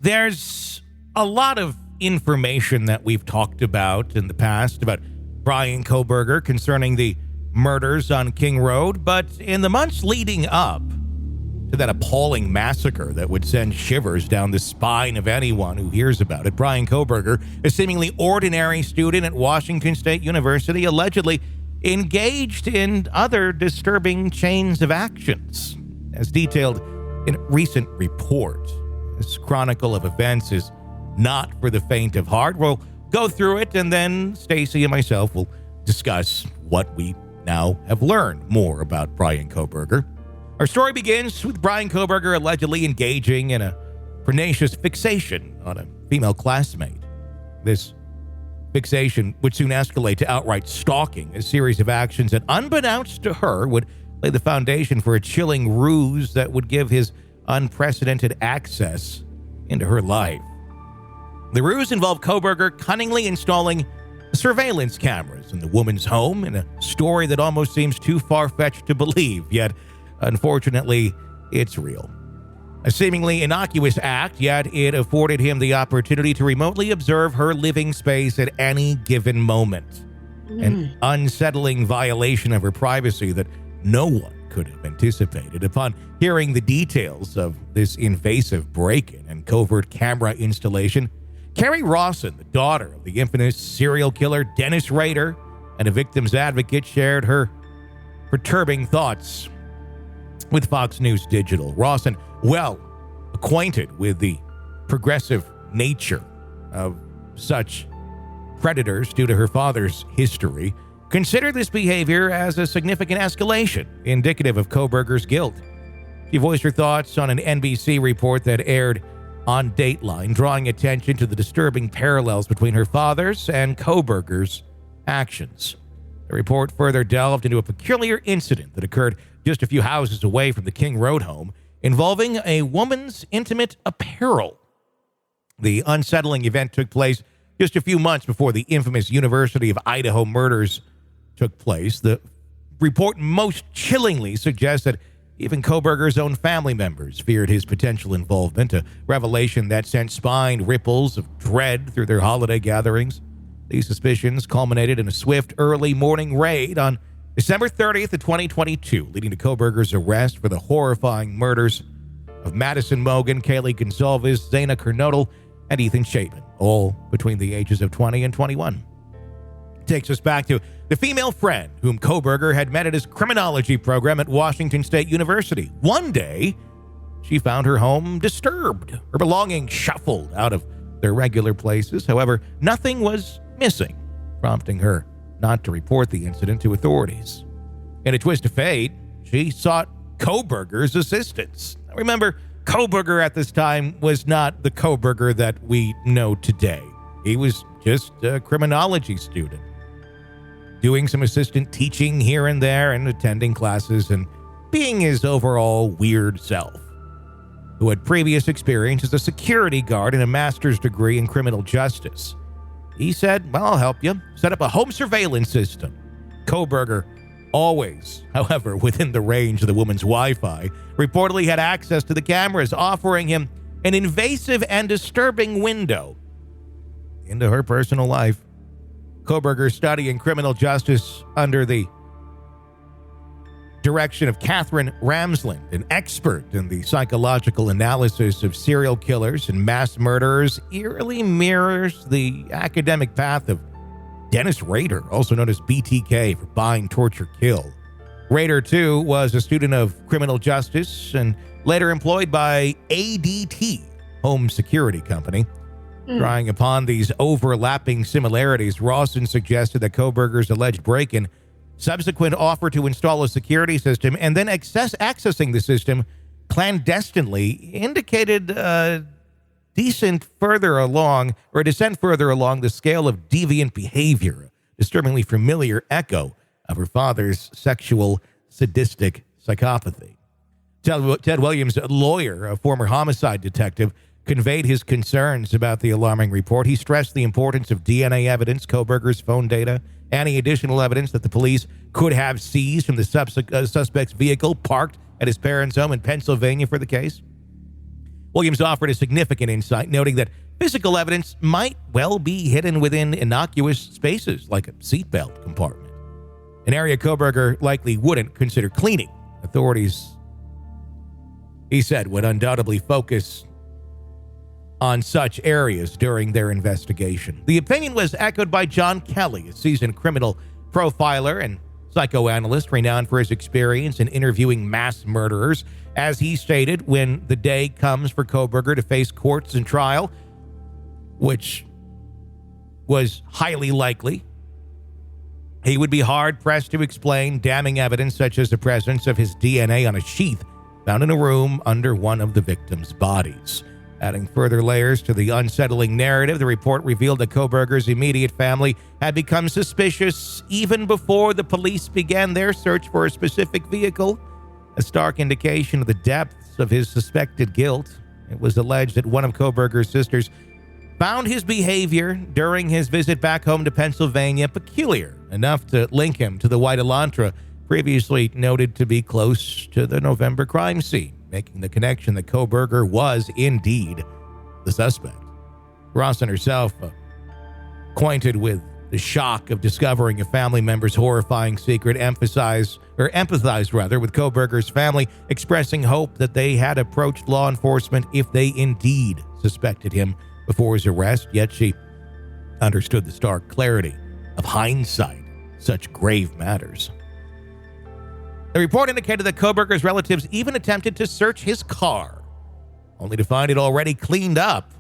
There's a lot of information that we've talked about in the past about Bryan Kohberger concerning the murders on King Road, but in the months leading up to that appalling massacre that would send shivers down the spine of anyone who hears about it, Bryan Kohberger, a seemingly ordinary student at Washington State University, allegedly engaged in other disturbing chains of actions. As detailed in a recent report, this chronicle of events is not for the faint of heart. We'll go through it, and then Stacy and myself will discuss what we now have learned more about Bryan Kohberger. Our story begins with Bryan Kohberger allegedly engaging in a pernicious fixation on a female classmate. This fixation would soon escalate to outright stalking, a series of actions that, unbeknownst to her, would lay the foundation for a chilling ruse that would give his unprecedented access into her life. The ruse involved Kohberger cunningly installing surveillance cameras in the woman's home in a story that almost seems too far-fetched to believe, yet unfortunately, it's real. A seemingly innocuous act, yet it afforded him the opportunity to remotely observe her living space at any given moment. An unsettling violation of her privacy that no one could have anticipated. Upon hearing the details of this invasive break-in and covert camera installation, Carrie Rawson, the daughter of the infamous serial killer Dennis Rader and a victim's advocate, shared her perturbing thoughts with Fox News Digital. Rawson, well acquainted with the progressive nature of such predators due to her father's history, considered this behavior as a significant escalation, indicative of Kohberger's guilt. She voiced her thoughts on an NBC report that aired on Dateline, drawing attention to the disturbing parallels between her father's and Kohberger's actions. The report further delved into a peculiar incident that occurred just a few houses away from the King Road home, involving a woman's intimate apparel. The unsettling event took place just a few months before the infamous University of Idaho murders took place. The report most chillingly suggests that even Kohberger's own family members feared his potential involvement, a revelation that sent spine ripples of dread through their holiday gatherings. These suspicions culminated in a swift early morning raid on December 30th of 2022, leading to Kohberger's arrest for the horrifying murders of Madison Mogan, Kaylee Gonsalves, Zaina Kernodle, and Ethan Chapin, all between the ages of 20 and 21. It takes us back to the female friend whom Kohberger had met at his criminology program at Washington State University. One day, she found her home disturbed, her belongings shuffled out of their regular places. However, nothing was missing, prompting her not to report the incident to authorities. In a twist of fate, she sought Kohberger's assistance. Remember, Kohberger at this time was not the Kohberger that we know today. He was just a criminology student, doing some assistant teaching here and there and attending classes and being his overall weird self, who had previous experience as a security guard and a master's degree in criminal justice. He said, well, I'll help you. Set up a home surveillance system. Kohberger, always, however, within the range of the woman's Wi-Fi, reportedly had access to the cameras, offering him an invasive and disturbing window into her personal life. Kohberger, studying criminal justice under the direction of Catherine Ramsland, an expert in the psychological analysis of serial killers and mass murderers, eerily mirrors the academic path of Dennis Rader, also known as BTK for bind, torture, kill. Rader, too, was a student of criminal justice and later employed by ADT, Home Security Company. Drawing upon these overlapping similarities, Rawson suggested that Kohberger's alleged break-in, subsequent offer to install a security system, and then accessing the system clandestinely indicated a descent further along the scale of deviant behavior, a disturbingly familiar echo of her father's sexual sadistic psychopathy. Ted Williams, a lawyer, a former homicide detective, conveyed his concerns about the alarming report. He stressed the importance of DNA evidence, Kohberger's phone data, any additional evidence that the police could have seized from the suspect's vehicle parked at his parents' home in Pennsylvania for the case. Williams offered a significant insight, noting that physical evidence might well be hidden within innocuous spaces like a seatbelt compartment, an area Kohberger likely wouldn't consider cleaning. Authorities, he said, would undoubtedly focus on such areas during their investigation. The opinion was echoed by John Kelly, a seasoned criminal profiler and psychoanalyst renowned for his experience in interviewing mass murderers. As he stated, when the day comes for Kohberger to face courts and trial, which was highly likely, he would be hard-pressed to explain damning evidence such as the presence of his DNA on a sheath found in a room under one of the victim's bodies. Adding further layers to the unsettling narrative, the report revealed that Kohberger's immediate family had become suspicious even before the police began their search for a specific vehicle, a stark indication of the depths of his suspected guilt. It was alleged that one of Kohberger's sisters found his behavior during his visit back home to Pennsylvania peculiar enough to link him to the white Elantra previously noted to be close to the November crime scene, making the connection that Kohberger was indeed the suspect. Rawson herself, acquainted with the shock of discovering a family member's horrifying secret, empathized with Kohberger's family, expressing hope that they had approached law enforcement if they indeed suspected him before his arrest. Yet she understood the stark clarity of hindsight, such grave matters. The report indicated that Kohberger's relatives even attempted to search his car, only to find it already cleaned up.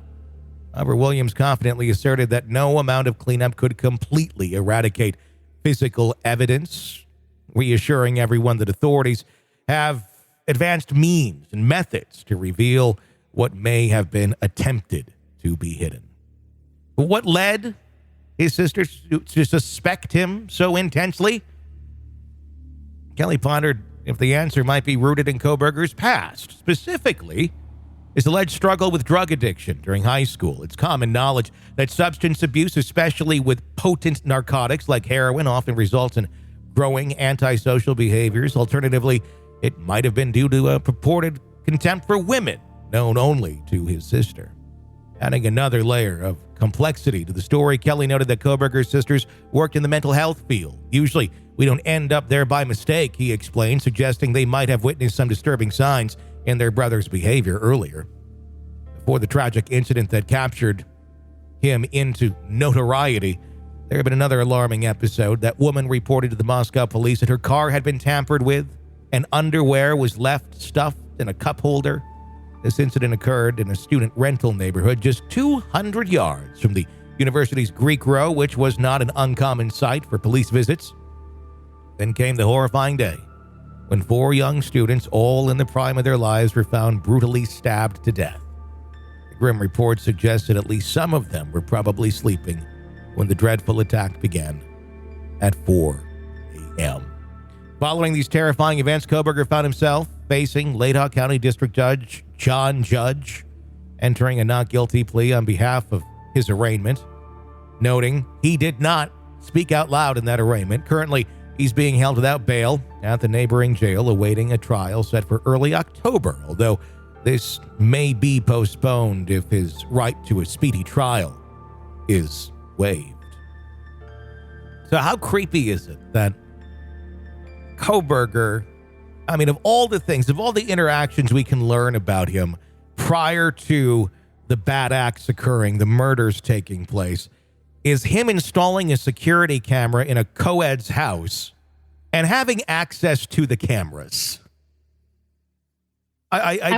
However, Williams confidently asserted that no amount of cleanup could completely eradicate physical evidence, reassuring everyone that authorities have advanced means and methods to reveal what may have been attempted to be hidden. But what led his sisters to suspect him so intensely? Kelly pondered if the answer might be rooted in Kohberger's past, specifically his alleged struggle with drug addiction during high school. It's common knowledge that substance abuse, especially with potent narcotics like heroin, often results in growing antisocial behaviors. Alternatively, it might have been due to a purported contempt for women, known only to his sister. Adding another layer of complexity to the story, Kelly noted that Kohberger's sisters worked in the mental health field. Usually, we don't end up there by mistake, he explained, suggesting they might have witnessed some disturbing signs in their brother's behavior earlier. Before the tragic incident that captured him into notoriety, there had been another alarming episode. That woman reported to the Moscow police that her car had been tampered with and underwear was left stuffed in a cup holder. This incident occurred in a student rental neighborhood just 200 yards from the university's Greek Row, which was not an uncommon sight for police visits. Then came the horrifying day when 4 young students, all in the prime of their lives, were found brutally stabbed to death. The grim report suggested at least some of them were probably sleeping when the dreadful attack began at 4 a.m. Following these terrifying events, Kohberger found himself facing Latah County District Judge John Judge, entering a not guilty plea on behalf of his arraignment, noting he did not speak out loud in that arraignment. Currently, he's being held without bail at the neighboring jail, awaiting a trial set for early October, although this may be postponed if his right to a speedy trial is waived. So how creepy is it that Kohberger, of all the things, of all the interactions we can learn about him prior to the bad acts occurring, the murders taking place, is him installing a security camera in a co-ed's house and having access to the cameras. I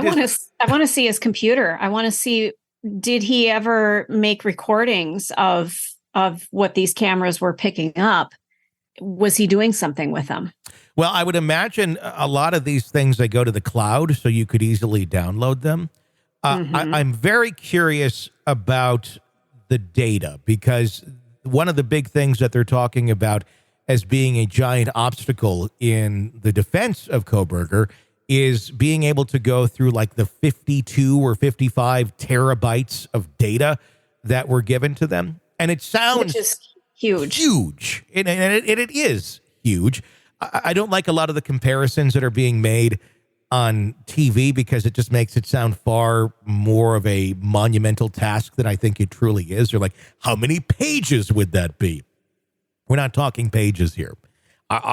want to see his computer. I want to see, did he ever make recordings of what these cameras were picking up? Was he doing something with them? Well, I would imagine a lot of these things, they go to the cloud, so you could easily download them. I'm very curious about the data, because one of the big things that they're talking about as being a giant obstacle in the defense of Kohberger is being able to go through like the 52 or 55 terabytes of data that were given to them. And it sounds... Which is huge. Huge. And it is huge. I don't like a lot of the comparisons that are being made on TV because it just makes it sound far more of a monumental task than I think it truly is. They're like, how many pages would that be? We're not talking pages here.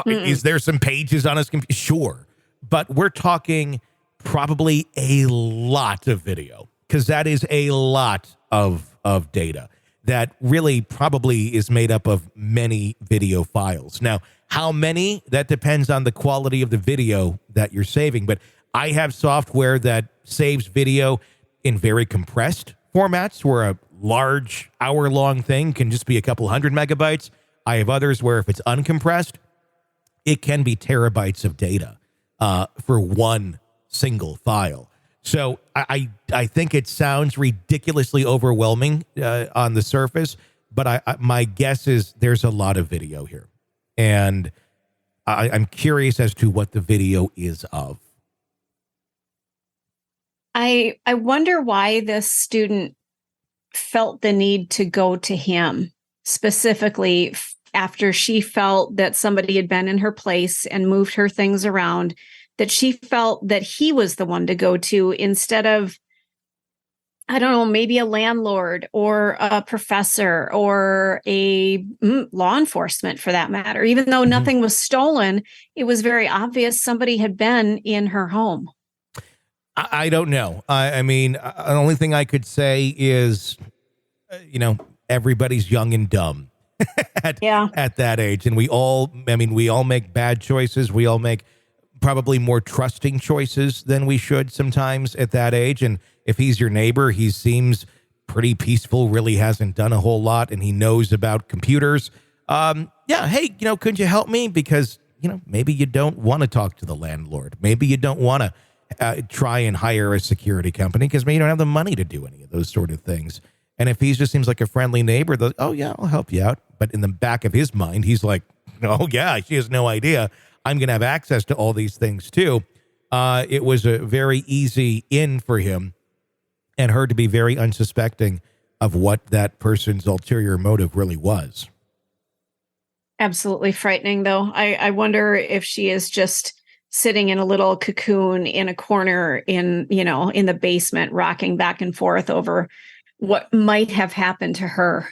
Is there some pages on his computer? Sure. But we're talking probably a lot of video, because that is a lot of data that really probably is made up of many video files. Now, how many? That depends on the quality of the video that you're saving. But I have software that saves video in very compressed formats where a large hour-long thing can just be a couple hundred megabytes. I have others where if it's uncompressed, it can be terabytes of data for one single file. So I think it sounds ridiculously overwhelming on the surface, but my guess is there's a lot of video here. And I'm curious as to what the video is of. I wonder why this student felt the need to go to him specifically after she felt that somebody had been in her place and moved her things around, that she felt that he was the one to go to instead of, I don't know, maybe a landlord or a professor or a law enforcement for that matter. Even though nothing was stolen, it was very obvious somebody had been in her home. I don't know. I mean, the only thing I could say is, everybody's young and dumb at that age. And we all make bad choices. We all make probably more trusting choices than we should sometimes at that age. And if he's your neighbor, he seems pretty peaceful, really hasn't done a whole lot, and he knows about computers. Hey, could you help me? Because, maybe you don't want to talk to the landlord. Maybe you don't want to try and hire a security company because maybe you don't have the money to do any of those sort of things. And if he just seems like a friendly neighbor, oh, yeah, I'll help you out. But in the back of his mind, he's like, oh, yeah, she has no idea. I'm going to have access to all these things, too. It was a very easy in for him and her to be very unsuspecting of what that person's ulterior motive really was. Absolutely frightening, though. I wonder if she is just sitting in a little cocoon in a corner in the basement, rocking back and forth over what might have happened to her.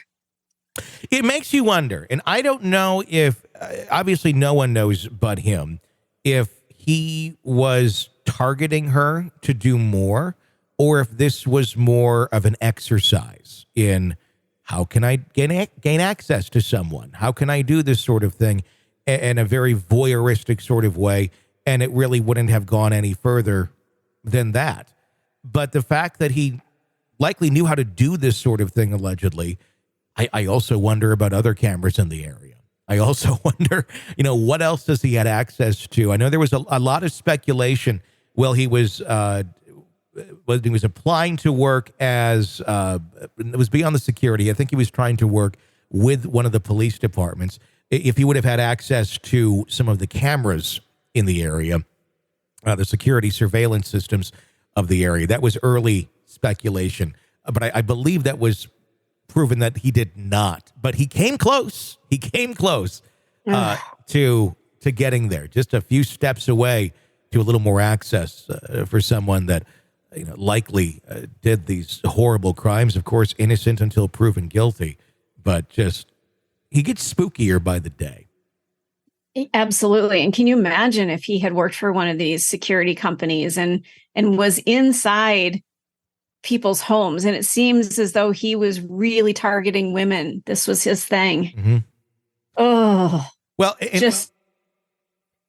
It makes you wonder. And I don't know if, obviously no one knows but him, if he was targeting her to do more, or if this was more of an exercise in how can I gain access to someone? How can I do this sort of thing in a very voyeuristic sort of way? And it really wouldn't have gone any further than that. But the fact that he likely knew how to do this sort of thing, allegedly, I also wonder about other cameras in the area. I also wonder, what else does he have access to? I know there was a lot of speculation while he was applying to work as, it was beyond the security. I think he was trying to work with one of the police departments. If he would have had access to some of the cameras in the area, the security surveillance systems of the area. That was early speculation, but I believe that was proven that he did not. But he came close. He came close to getting there, just a few steps away to a little more access for someone that likely did these horrible crimes. Of course, innocent until proven guilty, but just he gets spookier by the day. Absolutely. And can you imagine if he had worked for one of these security companies and was inside people's homes? And it seems as though he was really targeting women. This was his thing. Mm-hmm. Oh, well,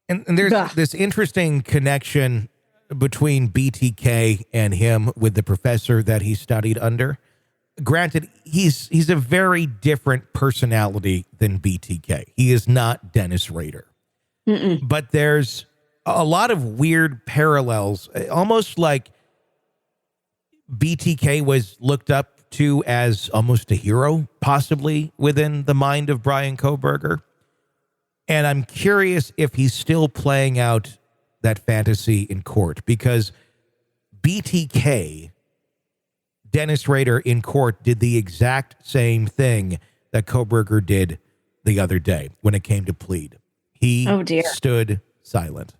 and there's this interesting connection between BTK and him with the professor that he studied under. Granted, he's a very different personality than BTK. He is not Dennis Rader. But there's a lot of weird parallels, almost like BTK was looked up to as almost a hero, possibly within the mind of Bryan Kohberger. And I'm curious if he's still playing out that fantasy in court, because BTK, Dennis Rader in court, did the exact same thing that Kohberger did the other day when it came to plead. He stood silent.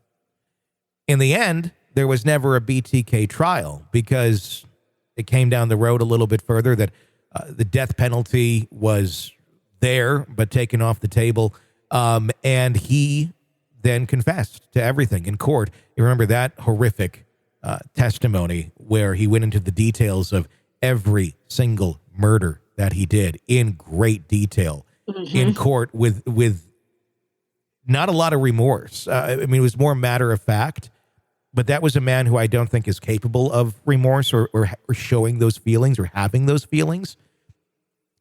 In the end, there was never a BTK trial because it came down the road a little bit further that the death penalty was there but taken off the table. And he then confessed to everything in court. You remember that horrific testimony where he went into the details of every single murder that he did in great detail in court with not a lot of remorse. I mean, it was more matter of fact, but that was a man who I don't think is capable of remorse or showing those feelings or having those feelings.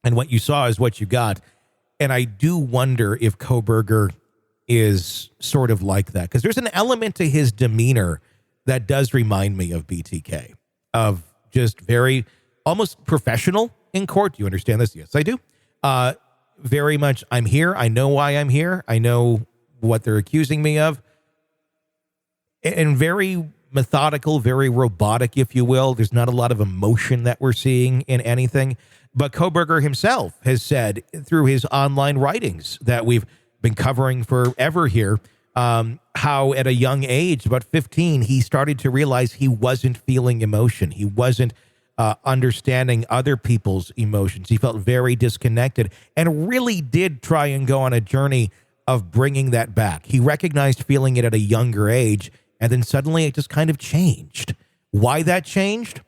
And what you saw is what you got. And I do wonder if Kohberger is sort of like that, because there's an element to his demeanor that does remind me of BTK, of just very almost professional in court. Do you understand this? Yes, I do. Very much, I'm here. I know why I'm here. I know what they're accusing me of. And very methodical, very robotic, if you will. There's not a lot of emotion that we're seeing in anything. But Kohberger himself has said through his online writings that we've been covering forever here, how at a young age, about 15, he started to realize he wasn't feeling emotion. He wasn't understanding other people's emotions. He felt very disconnected and really did try and go on a journey of bringing that back. He recognized feeling it at a younger age, and then suddenly it just kind of changed. Why that changed?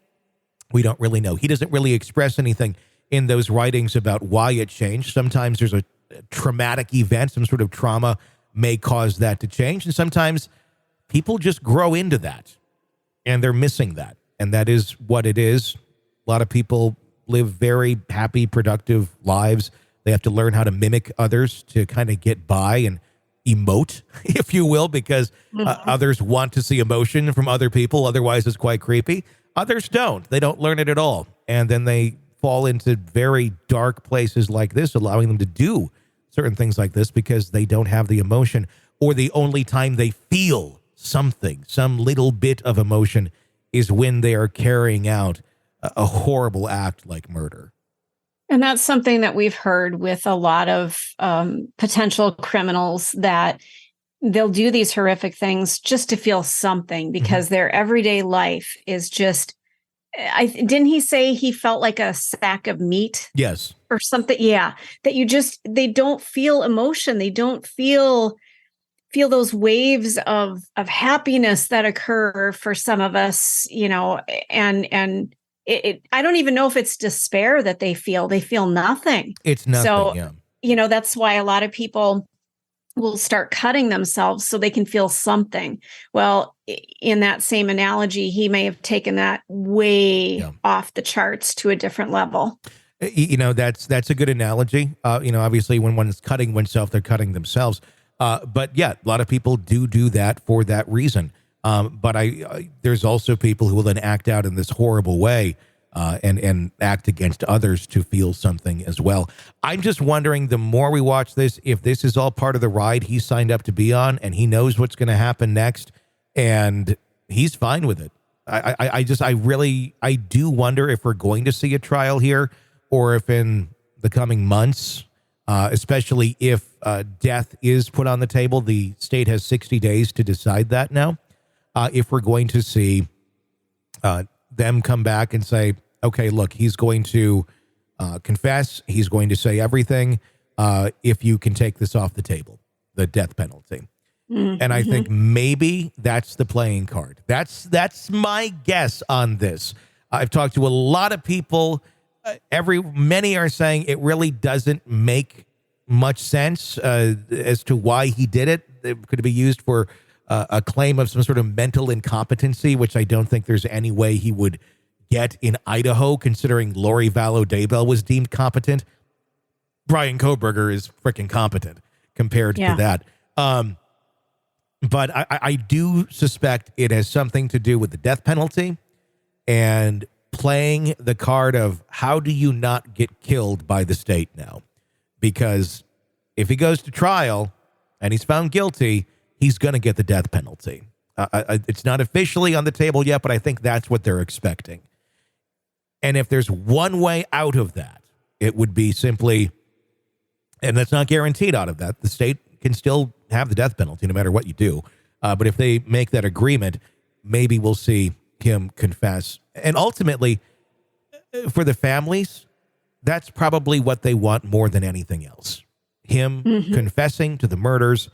We don't really know. He doesn't really express anything in those writings about why it changed. Sometimes there's a traumatic event, some sort of trauma may cause that to change. And sometimes people just grow into that and they're missing that. And that is what it is. A lot of people live very happy, productive lives. They have to learn how to mimic others to kind of get by and emote, if you will, because others want to see emotion from other people. Otherwise, it's quite creepy. Others don't. They don't learn it at all. And then they fall into very dark places like this, allowing them to do certain things like this because they don't have the emotion, or the only time they feel something, some little bit of emotion, is when they are carrying out a horrible act like murder. And that's something that we've heard with a lot of potential criminals, that they'll do these horrific things just to feel something because their everyday life is just, didn't he say he felt like a sack of meat? Yes. Or something. Yeah. That they don't feel emotion. They don't feel those waves of happiness that occur for some of us, and I don't even know if it's despair that they feel nothing. It's nothing. So, yeah. That's why a lot of people will start cutting themselves so they can feel something. Well, in that same analogy, he may have taken that way off the charts to a different level. That's a good analogy. Obviously when one is cutting oneself, they're cutting themselves. But yeah, a lot of people do that for that reason. But there's also people who will then act out in this horrible way and act against others to feel something as well. I'm just wondering, the more we watch this, if this is all part of the ride he signed up to be on and he knows what's going to happen next and he's fine with it. I do wonder if we're going to see a trial here, or if in the coming months, especially if death is put on the table. The state has 60 days to decide that now. If we're going to see them come back and say, okay, look, he's going to confess. He's going to say everything. If you can take this off the table, the death penalty. And I think maybe that's the playing card. That's my guess on this. I've talked to a lot of people. Many are saying it really doesn't make much sense as to why he did it. It could be used for a claim of some sort of mental incompetency, which I don't think there's any way he would get in Idaho, considering Lori Vallow Daybell was deemed competent. Bryan Kohberger is freaking competent compared to that. But I do suspect it has something to do with the death penalty and playing the card of how do you not get killed by the state now? Because if he goes to trial and he's found guilty, he's going to get the death penalty. It's not officially on the table yet, but I think that's what they're expecting. And if there's one way out of that, it would be simply, and that's not guaranteed out of that, the state can still have the death penalty no matter what you do. But if they make that agreement, maybe we'll see him confess. And ultimately, for the families, that's probably what they want more than anything else. Him confessing to the murders.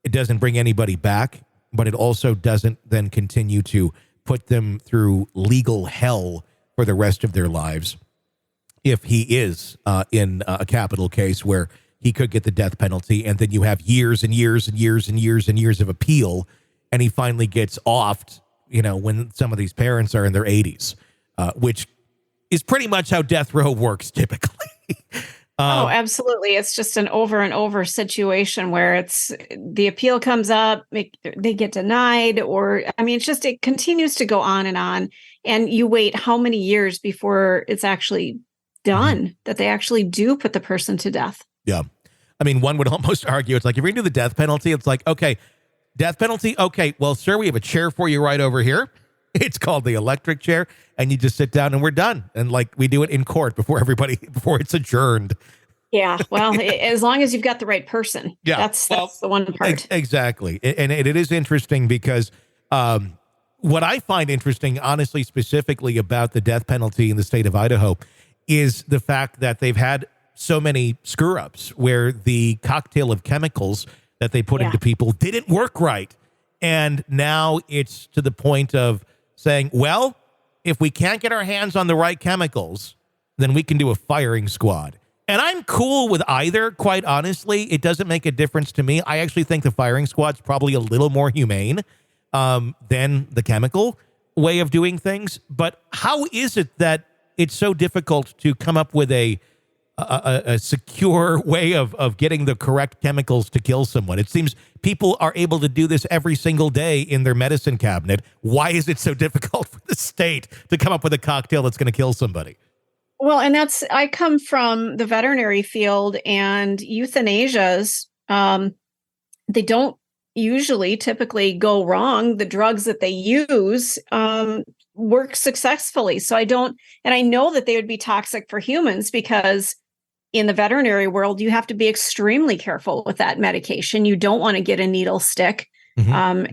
It doesn't bring anybody back, but it also doesn't then continue to put them through legal hell for the rest of their lives. If he is in a capital case where he could get the death penalty, and then you have years and years and years and years and years of appeal, and he finally gets offed, when some of these parents are in their 80s, which is pretty much how death row works typically. Oh, absolutely. It's just an over and over situation where it's the appeal comes up, they get denied, it continues to go on. And you wait how many years before it's actually done, that they actually do put the person to death. Yeah. I mean, one would almost argue, it's like, if you're going to do the death penalty, it's like, okay, death penalty. Okay, well, sir, we have a chair for you right over here. It's called the electric chair, and you just sit down and we're done. And like we do it in court before it's adjourned. Yeah. Well, as long as you've got the right person. Yeah. That's the one part. Exactly. And it is interesting because what I find interesting, honestly, specifically about the death penalty in the state of Idaho is the fact that they've had so many screw ups where the cocktail of chemicals that they put into people didn't work right. And now it's to the point of saying, well, if we can't get our hands on the right chemicals, then we can do a firing squad. And I'm cool with either, quite honestly. It doesn't make a difference to me. I actually think the firing squad's probably a little more humane than the chemical way of doing things. But how is it that it's so difficult to come up with a secure way of getting the correct chemicals to kill someone? It seems people are able to do this every single day in their medicine cabinet. Why is it so difficult for the state to come up with a cocktail that's going to kill somebody? Well, and I come from the veterinary field, and euthanasias, they don't typically go wrong. The drugs that they use work successfully. So I know that they would be toxic for humans because in the veterinary world, you have to be extremely careful with that medication. You don't want to get a needle stick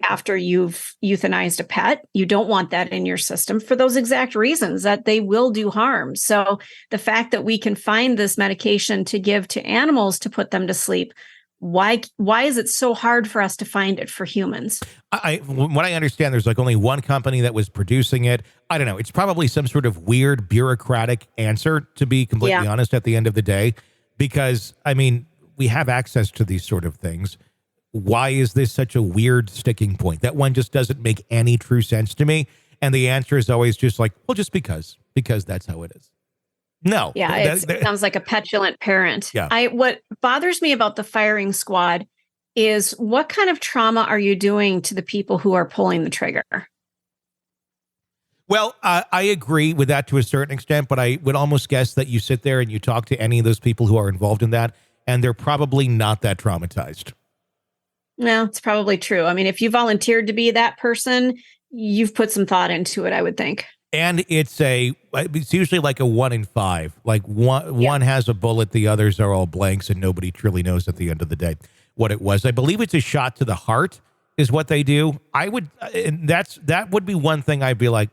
after you've euthanized a pet. You don't want that in your system for those exact reasons that they will do harm. So the fact that we can find this medication to give to animals to put them to sleep, why is it so hard for us to find it for humans? What I understand, there's like only one company that was producing it. I don't know. It's probably some sort of weird bureaucratic answer, to be completely honest, at the end of the day, because I mean, we have access to these sort of things. Why is this such a weird sticking point? That one just doesn't make any true sense to me. And the answer is always just like, well, just because that's how it is. No. Yeah, it sounds like a petulant parent. Yeah. What bothers me about the firing squad is what kind of trauma are you doing to the people who are pulling the trigger? Well, I agree with that to a certain extent, but I would almost guess that you sit there and you talk to any of those people who are involved in that, and they're probably not that traumatized. No, it's probably true. I mean, if you volunteered to be that person, you've put some thought into it, I would think. And it's usually like a 1 in 5. Like one has a bullet, the others are all blanks, and nobody truly knows at the end of the day what it was. I believe it's a shot to the heart is what they do. That would be one thing I'd be like,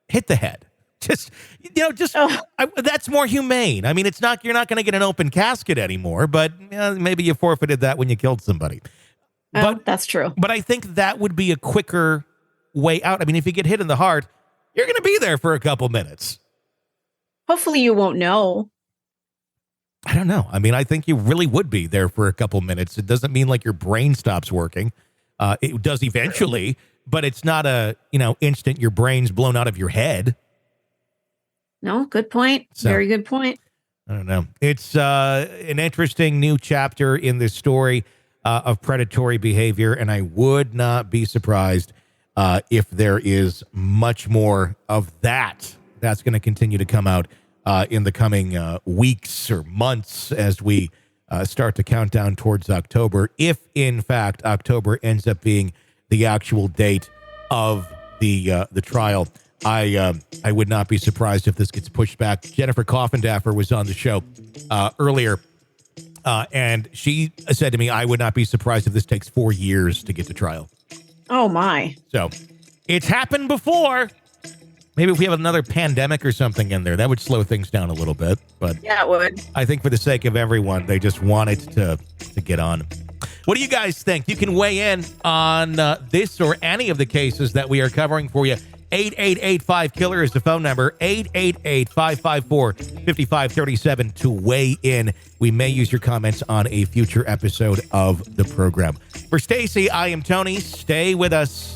hit the head. That's more humane. I mean, you're not going to get an open casket anymore, but maybe you forfeited that when you killed somebody. But that's true. But I think that would be a quicker way out. I mean, if you get hit in the heart, you're going to be there for a couple minutes. Hopefully you won't know. I don't know. I mean, I think you really would be there for a couple minutes. It doesn't mean like your brain stops working. It does eventually, but it's not instant your brain's blown out of your head. No, good point. So, very good point. I don't know. It's an interesting new chapter in this story of predatory behavior, and I would not be surprised if there is much more of that's going to continue to come out in the coming weeks or months as we start to count down towards October. If, in fact, October ends up being the actual date of the trial, I would not be surprised if this gets pushed back. Jennifer Coffindaffer was on the show earlier, and she said to me, I would not be surprised if this takes 4 years to get to trial. Oh, my. So It's happened before. Maybe if we have another pandemic or something in there, that would slow things down a little bit. But Yeah, it would. I think for the sake of everyone, they just wanted to get on. What do you guys think? You can weigh in on this or any of the cases that we are covering for you. 8885-KILLER is the phone number. 888-554-5537 to weigh in. We may use your comments on a future episode of the program. For Stacy, I am Tony. Stay with us.